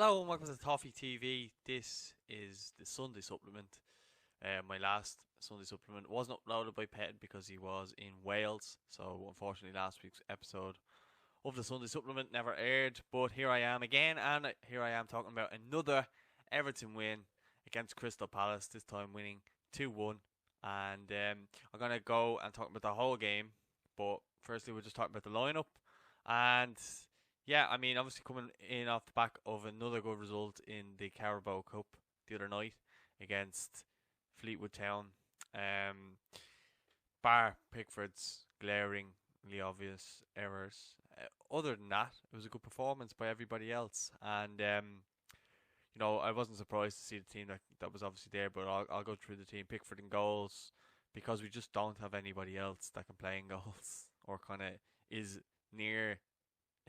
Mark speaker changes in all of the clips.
Speaker 1: Hello and welcome to Toffee TV. This is the Sunday supplement. My last Sunday supplement wasn't uploaded by Pet because he was in Wales, so unfortunately last week's episode of the Sunday supplement never aired. But here I am again, and here I am talking about another Everton win against Crystal Palace. This time winning 2-1, and I'm gonna go and talk about the whole game. But firstly, we'll just talk about the lineup and yeah, I mean, obviously coming in off the back of another good result in the Carabao Cup the other night against Fleetwood Town. Um, bar Pickford's glaringly obvious errors. Other than that, it was a good performance by everybody else, and I wasn't surprised to see the team that was obviously there. But I'll go through the team. Pickford in goals because we just don't have anybody else that can play in goals or kind of is near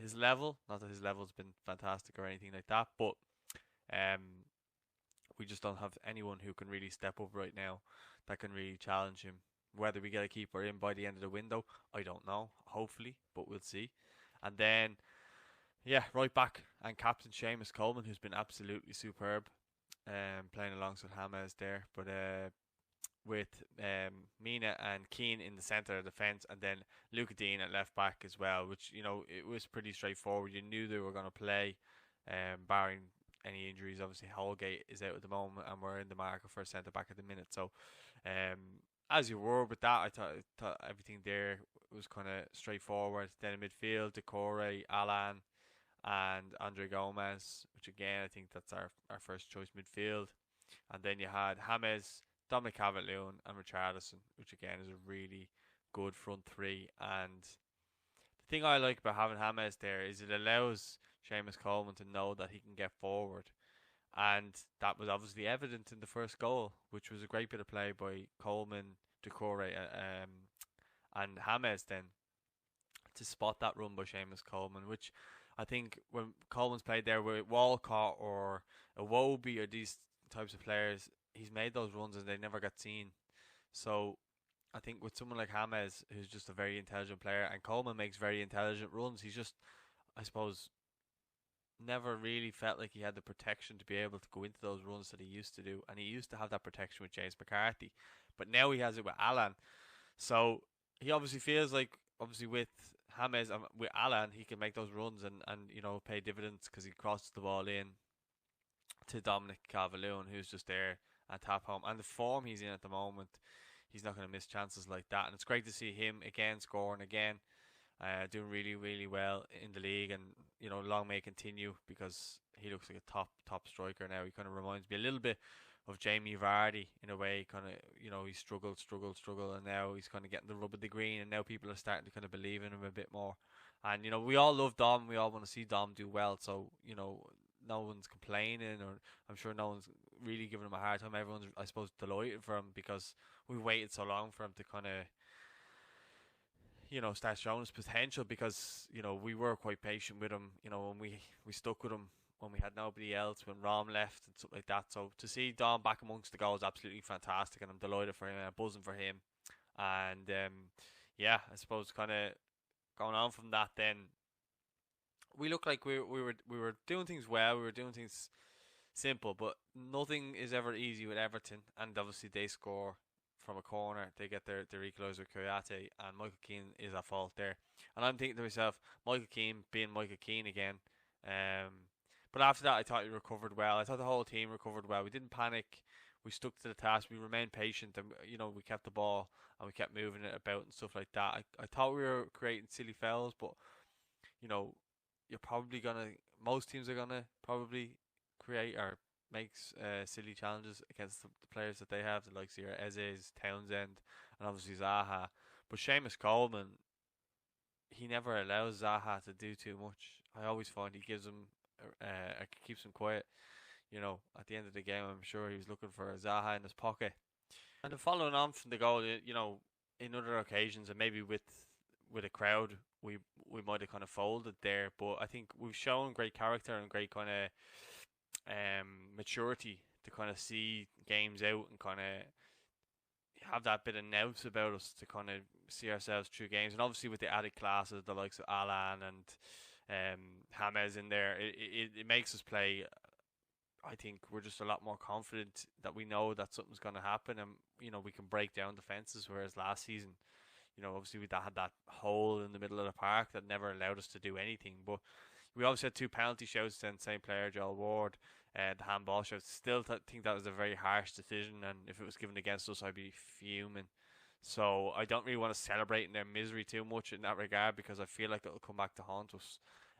Speaker 1: his level. Not that his level's been fantastic or anything like that, but um, we just don't have anyone who can really step up right now that can really challenge him. Whether we get a keeper in by the end of the window, I don't know. Hopefully, but we'll see. And then, yeah, right back and captain Seamus Coleman, who's been absolutely superb, playing alongside James there. But with Mina and Keane in the centre of defence, and then Luca Dean at left back as well, which it was pretty straightforward. You knew they were going to play, barring any injuries. Obviously, Holgate is out at the moment, and we're in the market for a centre back at the minute. So, as you were with that, I thought everything there was kind of straightforward. Then in midfield, Decore, Alan, and Andre Gomez, which again I think that's our first choice midfield. And then you had James, Dominic Calvert-Lewin and Richarlison, which again is a really good front three. And the thing I like about having James there is it allows Seamus Coleman to know that he can get forward. And that was obviously evident in the first goal, which was a great bit of play by Coleman, Decore, and James then to spot that run by Seamus Coleman, which I think when Coleman's played there with Walcott or Iwobi or these types of players, he's made those runs and they never got seen. So I think with someone like James, who's just a very intelligent player, and Coleman makes very intelligent runs, he's just, I suppose, never really felt like he had the protection to be able to go into those runs that he used to do. And he used to have that protection with James McCarthy, but now he has it with Alan. So he obviously feels like, obviously with James and with Alan, he can make those runs and pay dividends because he crosses the ball in to Dominic Calvert-Lewin, who's just there and tap home. And the form he's in at the moment, he's not going to miss chances like that. And it's great to see him again scoring again, doing really, really well in the league. And long may it continue because he looks like a top striker now. He kind of reminds me a little bit of Jamie Vardy in a way. Kind of he struggled, and now he's kind of getting the rub of the green. And now people are starting to kind of believe in him a bit more. And we all love Dom. We all want to see Dom do well. So no one's complaining, or I'm sure no one's really giving him a hard time. Everyone's, I suppose, delighted for him because we waited so long for him to kind of, start showing his potential because, we were quite patient with him, when we stuck with him when we had nobody else, when Rom left and stuff like that. So to see Dom back amongst the goals is absolutely fantastic, and I'm delighted for him and I'm buzzing for him. And yeah, I suppose kind of going on from that then, we look like we were doing things well. We were doing things simple, but nothing is ever easy with Everton. And obviously they score from a corner. They get their equaliser with Kouyaté, and Michael Keane is at fault there. And I'm thinking to myself, Michael Keane being Michael Keane again. But after that, I thought he recovered well. I thought the whole team recovered well. We didn't panic. We stuck to the task. We remained patient, and we kept the ball and we kept moving it about and stuff like that. I thought we were creating silly fouls, but you're probably gonna. Most teams are gonna probably create or make silly challenges against the players that they have, the likes of your Eze's, Townsend, and obviously Zaha. But Seamus Coleman, he never allows Zaha to do too much. I always find he gives him, keeps him quiet. At the end of the game, I'm sure he was looking for a Zaha in his pocket. And then following on from the goal, in other occasions, and maybe with a crowd, we might have kind of folded there. But I think we've shown great character and great kind of maturity to kind of see games out and kind of have that bit of nous about us to kind of see ourselves through games. And obviously with the added classes, the likes of Alan and James in there, it makes us play I think we're just a lot more confident that we know that something's going to happen, and we can break down defenses. Whereas last season, obviously we had that hole in the middle of the park that never allowed us to do anything. But we obviously had two penalty shouts. Then same player, Joel Ward, the handball shout. Still think that was a very harsh decision, and if it was given against us, I'd be fuming. So I don't really want to celebrate in their misery too much in that regard, because I feel like it'll come back to haunt us.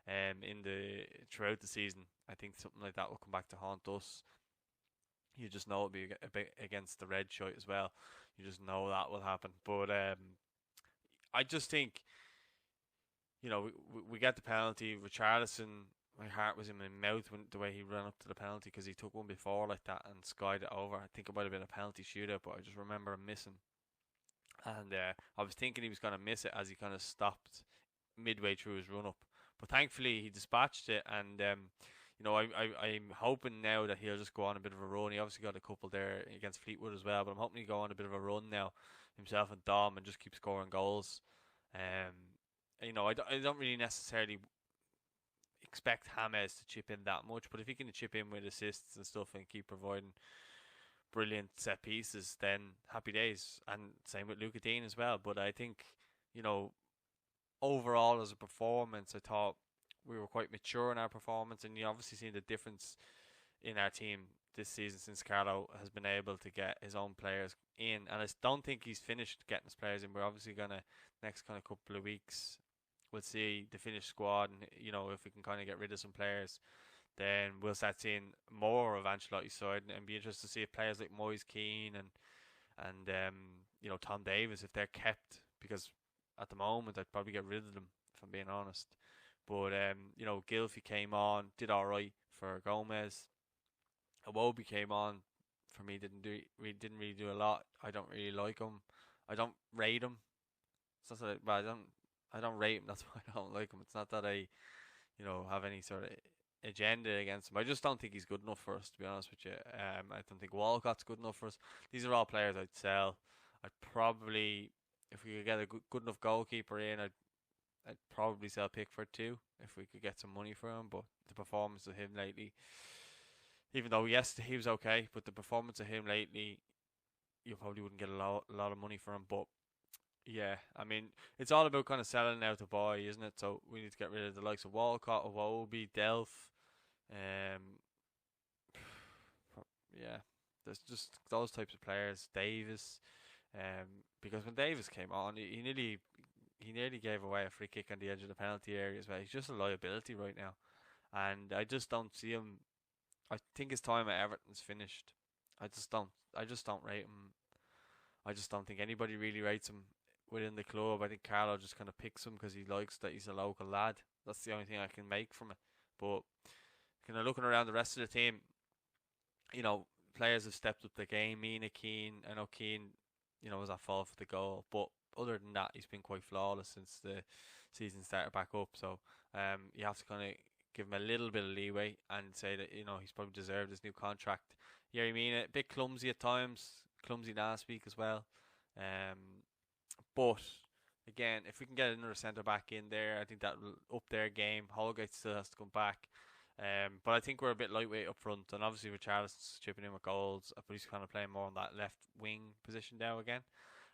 Speaker 1: In the throughout the season, I think something like that will come back to haunt us. You just know it'll be a bit against the red shirt as well. You just know that will happen. But I just think we get the penalty. Richarlison, my heart was in my mouth when the way he ran up to the penalty, because he took one before like that and skied it over. I think it might have been a penalty shootout, but I just remember him missing. And I was thinking he was going to miss it as he kind of stopped midway through his run up. But thankfully he dispatched it, and I'm hoping now that he'll just go on a bit of a run. He obviously got a couple there against Fleetwood as well, but I'm hoping he'll go on a bit of a run now himself and Dom, and just keep scoring goals. I don't really necessarily expect James to chip in that much, but if he can chip in with assists and stuff and keep providing brilliant set pieces, then happy days. And same with Luca Dean as well. But I think, overall as a performance, I thought we were quite mature in our performance, and you obviously seen the difference in our team this season since Carlo has been able to get his own players in. And I don't think he's finished getting his players in. We're obviously gonna, next kind of couple of weeks, we'll see the finished squad, and if we can kind of get rid of some players, then we'll start seeing more of Ancelotti's side, and be interested to see if players like Moise Keane and Tom Davies, if they're kept, because at the moment I'd probably get rid of them if I'm being honest. But Gylfi came on, did all right for Gomez. Iwobi came on for me, didn't really do a lot. I don't really like him. I don't rate him. It's not that I don't rate him. That's why I don't like him. It's not that I have any sort of agenda against him. I just don't think he's good enough for us, to be honest with you. I don't think Walcott's good enough for us. These are all players I'd sell. I'd probably, if we could get a good enough goalkeeper in, I'd probably sell Pickford too, if we could get some money for him. But the performance of him lately, even though yes he was okay, but the performance of him lately, you probably wouldn't get a lot of money for him. But yeah, I mean, it's all about kind of selling now to buy, isn't it? So we need to get rid of the likes of Walcott, Iwobi, Delph. Yeah, there's just those types of players. Davis, because when Davis came on, he nearly gave away a free kick on the edge of the penalty area as well. He's just a liability right now, and I just don't see him. I think his time at Everton's finished. I just don't rate him. I just don't think anybody really rates him within the club. I think Carlo just kind of picks him because he likes that he's a local lad. That's the only thing I can make from it. But kind of looking around the rest of the team, players have stepped up the game. Mina Keane, I know Keane, was at fault for the goal, but other than that, he's been quite flawless since the season started back up. So you have to kind of give him a little bit of leeway and say that he's probably deserved his new contract. Yeah, I mean, a bit clumsy at times, clumsy last week as well. But again, if we can get another centre back in there, I think that will up their game. Holgate still has to come back. But I think we're a bit lightweight up front, and obviously with Charles chipping in with goals, but he's kind of playing more on that left wing position now again.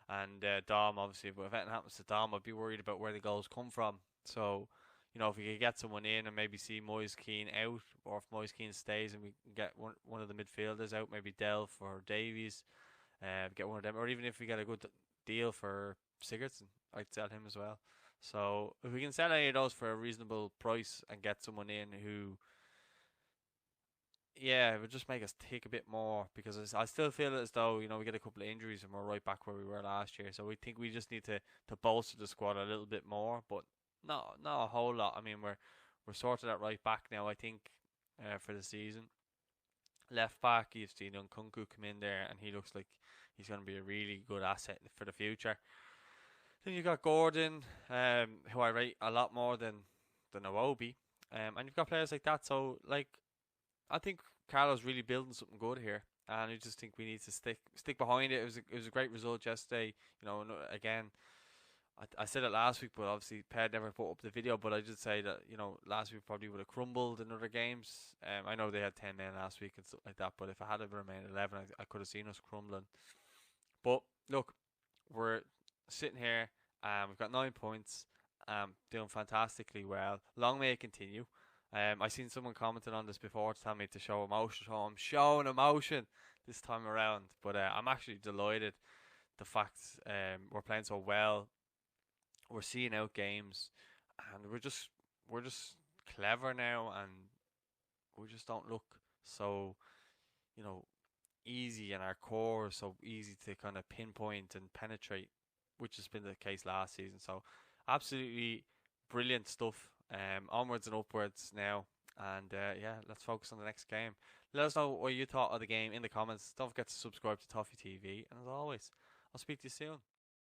Speaker 1: And Dom, obviously, but if anything happens to Dom, I'd be worried about where the goals come from. So, if we could get someone in and maybe see Moise Keane out, or if Moise Keane stays and we can get one of the midfielders out, maybe Delph or Davies, get one of them, or even if we get a good deal for Sigurdsson, I'd sell him as well. So if we can sell any of those for a reasonable price and get someone in who, it would just make us take a bit more, because I still feel as though we get a couple of injuries and we're right back where we were last year. So we think we just need to bolster the squad a little bit more, but not a whole lot. I mean, we're sorted at right back now, I think, for the season. Left back, you've seen Nkunku come in there, and he looks like he's going to be a really good asset for the future. Then you got Gordon, who I rate a lot more than Iwobi, and you've got players like that. So I think Carlo's really building something good here, and I just think we need to stick behind it. It was a great result yesterday. Again, I said it last week, but obviously Ped never put up the video. But I did say that last week probably would have crumbled in other games. I know they had 10 men last week and stuff like that, but if I had remained 11, I could have seen us crumbling. But look, we're sitting here. We've got 9 points. Doing fantastically well. Long may it continue. I seen someone commenting on this before to tell me to show emotion. So I'm showing emotion this time around. But I'm actually delighted. The fact we're playing so well, we're seeing out games, and we're just clever now, and we just don't look so you know easy, and our core is so easy to kind of pinpoint and penetrate, which has been the case last season. So absolutely brilliant stuff. Onwards and upwards now, and yeah, let's focus on the next game. Let us know what you thought of the game in the comments. Don't forget to subscribe to Toffee TV, and as always, I'll speak to you soon.